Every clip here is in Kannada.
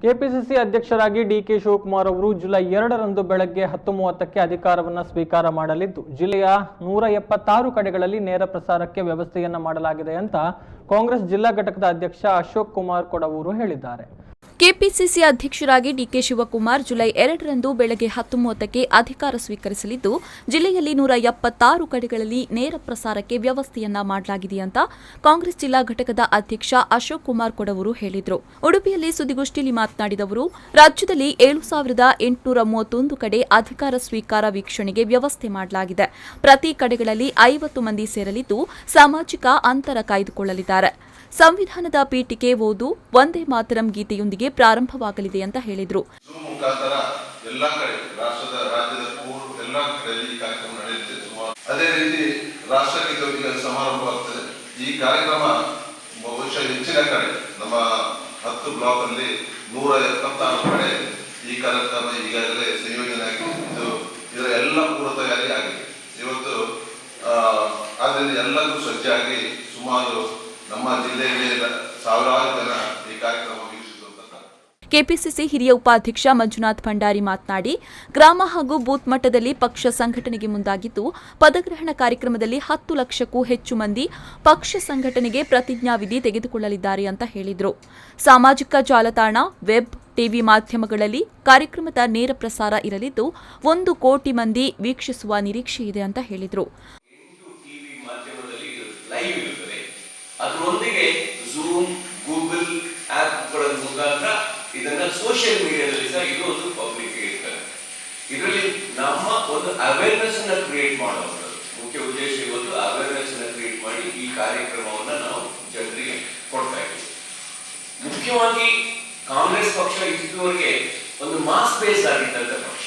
ಕೆಪಿಸಿಸಿ ಅಧ್ಯಕ್ಷರಾಗಿ ಡಿಕೆ ಶಿವಕುಮಾರ್ ಅವರು ಜುಲೈ 2ರಂದು ಬೆಳಗ್ಗೆ 10:30ಕ್ಕೆ ಅಧಿಕಾರವನ್ನು ಸ್ವೀಕಾರ ಮಾಡಲಿದ್ದು ಜಿಲ್ಲೆಯ 176 ಕಡೆಗಳಲ್ಲಿ ನೇರ ಪ್ರಸಾರಕ್ಕೆ ವ್ಯವಸ್ಥೆಯನ್ನ ಮಾಡಲಾಗಿದೆ ಅಂತ ಕಾಂಗ್ರೆಸ್ ಜಿಲ್ಲಾ ಘಟಕದ ಅಧ್ಯಕ್ಷ ಅಶೋಕ್ ಕುಮಾರ್ ಕೊಡವೂರು ಹೇಳಿದ್ದಾರೆ. ಕೆಪಿಸಿಸಿ ಅಧ್ಯಕ್ಷರಾಗಿ ಡಿಕೆ ಶಿವಕುಮಾರ್ ಜುಲೈ 2ರಂದು ಬೆಳಗ್ಗೆ 10:30ಕ್ಕೆ ಅಧಿಕಾರ ಸ್ವೀಕರಿಸಲಿದ್ದು ಜಿಲ್ಲೆಯಲ್ಲಿ 176 ಕಡೆಗಳಲ್ಲಿ ನೇರ ಪ್ರಸಾರಕ್ಕೆ ವ್ಯವಸ್ಥೆಯನ್ನ ಮಾಡಲಾಗಿದೆ ಅಂತ ಕಾಂಗ್ರೆಸ್ ಜಿಲ್ಲಾ ಘಟಕದ ಅಧ್ಯಕ್ಷ ಅಶೋಕ್ ಕುಮಾರ್ ಕೊಡವೂರು ಹೇಳಿದರು. ಉಡುಪಿಯಲ್ಲಿ ಸುದ್ದಿಗೋಷ್ಠಿಯಲ್ಲಿ ಮಾತನಾಡಿದ ಅವರು, ರಾಜ್ಯದಲ್ಲಿ 7,831 ಕಡೆ ಅಧಿಕಾರ ಸ್ವೀಕಾರ ವೀಕ್ಷಣೆಗೆ ವ್ಯವಸ್ಥೆ ಮಾಡಲಾಗಿದೆ. ಪ್ರತಿ ಕಡೆಗಳಲ್ಲಿ 50 ಮಂದಿ ಸೇರಲಿದ್ದು ಸಾಮಾಜಿಕ ಅಂತರ ಕಾಯ್ದುಕೊಳ್ಳಲಿದ್ದಾರೆ. ಸಂವಿಧಾನದ ಪೀಠಿಕೆ ಓದು ವಂದೇ ಮಾತರಂ ಗೀತೆಯೊಂದಿಗೆ ಪ್ರಾರಂಭವಾಗಲಿದೆ ಅಂತ ಹೇಳಿದರು. ಅದೇ ರೀತಿ ರಾಷ್ಟ್ರಗೀತೆಯೊಂದಿಗೆ ಸಮಾರಂಭವಾಗ್ತದೆ. ಈ ಕಾರ್ಯಕ್ರಮ ಬಹುಶಃ ಹೆಚ್ಚಿನ ಕಡೆ ನಮ್ಮ 10 ಬ್ಲಾಕ್ ಅಲ್ಲಿ 176 ಕಡೆ ಈ ಕಾರ್ಯಕ್ರಮ ಈಗಾಗಲೇ ಸಂಯೋಜನೆ ಆಗಿದ್ದು ಇದರ ಎಲ್ಲ ಪೂರ್ವ ತಯಾರಿ ಆಗಿದೆ. ಇವತ್ತು ಆದ್ದರಿಂದ ಎಲ್ಲರೂ ಸಜ್ಜಾಗಿ ಸುಮಾರು ನಮ್ಮ ಜಿಲ್ಲೆಯಲ್ಲಿ ಸಾವಿರಾರು ಜನ ಈ ಕಾರ್ಯಕ್ರಮ ವೀಕ್ಷಿಸುತ್ತಾರೆ. ಕೆಪಿಸಿಸಿ ಹಿರಿಯ ಉಪಾಧ್ಯಕ್ಷ ಮಂಜುನಾಥ್ ಭಂಡಾರಿ ಮಾತನಾಡಿ, ಗ್ರಾಮ ಹಾಗೂ ಬೂತ್ ಮಟ್ಟದಲ್ಲಿ ಪಕ್ಷ ಸಂಘಟನೆಗೆ ಮುಂದಾಗಿದ್ದು ಪದಗ್ರಹಣ ಕಾರ್ಯಕ್ರಮದಲ್ಲಿ 10 ಲಕ್ಷಕ್ಕೂ ಹೆಚ್ಚು ಮಂದಿ ಪಕ್ಷ ಸಂಘಟನೆಗೆ ಪ್ರತಿಜ್ಞಾವಿಧಿ ತೆಗೆದುಕೊಳ್ಳಲಿದ್ದಾರೆ ಅಂತ ಹೇಳಿದರು. ಸಾಮಾಜಿಕ ಜಾಲತಾಣ, ವೆಬ್, ಟಿವಿ ಮಾಧ್ಯಮಗಳಲ್ಲಿ ಕಾರ್ಯಕ್ರಮದ ನೇರ ಪ್ರಸಾರ ಇರಲಿದ್ದು 1 ಕೋಟಿ ಮಂದಿ ವೀಕ್ಷಿಸುವ ನಿರೀಕ್ಷೆ ಇದೆ ಅಂತ ಹೇಳಿದರು. ಅದರೊಂದಿಗೆ ಝೂಮ್, ಗೂಗಲ್ ಆಪ್ಗಳ ಮುಖಾಂತರ ಇದನ್ನ ಸೋಷಿಯಲ್ ಮೀಡಿಯಾದಲ್ಲಿ ಸಹ ಇದು ಒಂದು ಪಬ್ಲಿಕ್ ಇರ್ತದೆ. ಇದರಲ್ಲಿ ನಮ್ಮ ಒಂದು ಅವೇರ್ನೆಸ್ ಅನ್ನ ಕ್ರಿಯೇಟ್ ಮಾಡೋದು ಮುಖ್ಯ ಉದ್ದೇಶ. ಇವತ್ತು ಅವೇರ್ನೆಸ್ ಅನ್ನ ಕ್ರಿಯೇಟ್ ಮಾಡಿ ಈ ಕಾರ್ಯಕ್ರಮವನ್ನ ನಾವು ಜನರಿಗೆ ಕೊಡ್ತಾ ಇದ್ದೀವಿ. ಮುಖ್ಯವಾಗಿ ಕಾಂಗ್ರೆಸ್ ಪಕ್ಷ ಇದುವರೆಗೆ ಒಂದು ಮಾಸ್ ಬೇಸ್ ಆಗಿದ್ದಂತ ಪಕ್ಷ,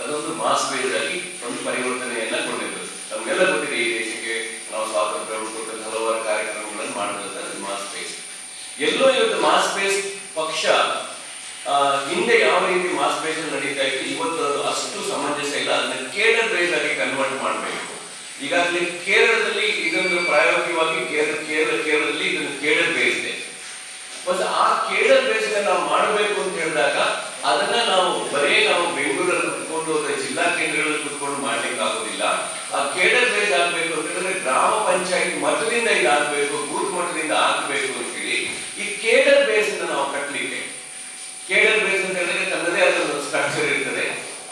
ಅದೊಂದು ಮಾಸ್ ಬೇಸ್ ಆಗಿ ಒಂದು ಪರಿವರ್ತನೆಯನ್ನ ಕೊಂಡಿದ್ದು. ನಮಗೆಲ್ಲ ಗೊತ್ತಿದೆ, ಈ ದೇಶಕ್ಕೆ ನಾವು ಸ್ವಾತಂತ್ರ್ಯ ಕೊಟ್ಟ ಹಲವಾರು ಕಾರ್ಯಕ್ರಮಗಳನ್ನು ಮಾಡಿದಂತ ಮಾಸ್ ಬೇಸ್. ಎಲ್ಲೋ ಇವತ್ತು ಮಾಸ್ ಬೇಸ್ ಪಕ್ಷ ಹಿಂದೆ ಯಾವ ರೀತಿ ಮಾಸ್ ಬೇಸ್ ನಡೀತಾ ಇತ್ತು, ಇವತ್ತು ಅದು ಅಷ್ಟು ಸಮಂಜಸ ಇಲ್ಲ. ಅದನ್ನ ಕೇಡರ್ ಬೇಸ್ ಆಗಿ ಕನ್ವರ್ಟ್ ಮಾಡಬೇಕು. ಈಗಾಗಲೇ ಕೇರಳದಲ್ಲಿ ಇದೊಂದು ಪ್ರಾಯೋಗಿಕವಾಗಿ ಕೇರಳದಲ್ಲಿ ಇದನ್ನು ಕೇಡರ್ ಬೇಸ್ ಇದೆ. ಬಟ್ ಆ ಕೇಡರ್ ಬೇಸ್ ನಾವು ಮಾಡಬೇಕು ಅಂತ ಹೇಳಿದಾಗ ಅದನ್ನ ನಾವು ಬೆಂಗಳೂರಲ್ಲಿ ಕುತ್ಕೊಂಡು ಜಿಲ್ಲಾ ಕೇಂದ್ರಗಳಲ್ಲಿ ಕುತ್ಕೊಂಡು ಮಾಡ್ಲಿಕ್ಕೆ ಆಗೋದಿಲ್ಲ. ಆ ಕೇಡರ್ ಬೇಸ್ ಆಗ್ಬೇಕು ಅಂತ ಹೇಳಿದ್ರೆ ಗ್ರಾಮ ಪಂಚಾಯತ್ ಮಟ್ಟದಿಂದ ಇದಾಗಬೇಕು, ಬೂತ್ ಮಟ್ಟದಿಂದ ಆಗಬೇಕು ಅಂತ ಹೇಳಿ ಈ ಕೇಡರ್ ಬೇಸ್ ನಾವು ಕಟ್ಟಲಿಕ್ಕೆ, ಕೇಡರ್ ಬೇಸ್ ಅಂತ ಹೇಳಿದ್ರೆ ತನ್ನದೇ ಆದ ಒಂದು ಸ್ಟ್ರಕ್ಚರ್ ಇರ್ತದೆ.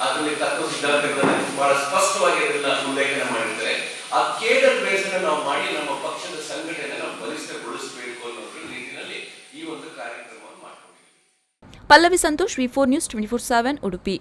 ಅದರಲ್ಲಿ ತತ್ವ ಸಿದ್ಧಾಂತಗಳನ್ನು ಬಹಳ ಸ್ಪಷ್ಟವಾಗಿ ಅದನ್ನ ಉಲ್ಲೇಖನ ಮಾಡಿರ್ತಾರೆ. ಆ ಕೇಡರ್ ಬೇಸ್ ನಾವು ಮಾಡಿ ನಮ್ಮ ಪಕ್ಷದ ಸಂಘಟನೆ ನಾವು ಬಲಿಷ್ಠಗೊಳಿಸಬೇಕು ಅನ್ನೋ ರೀತಿಯಲ್ಲಿ ಈ ಒಂದು ಕಾರ್ಯಕ್ರಮವನ್ನು ಮಾಡ್ಕೊಂಡಿದ್ದೀವಿ. Pallavi Santosh, V4 News 24/7 Udupi.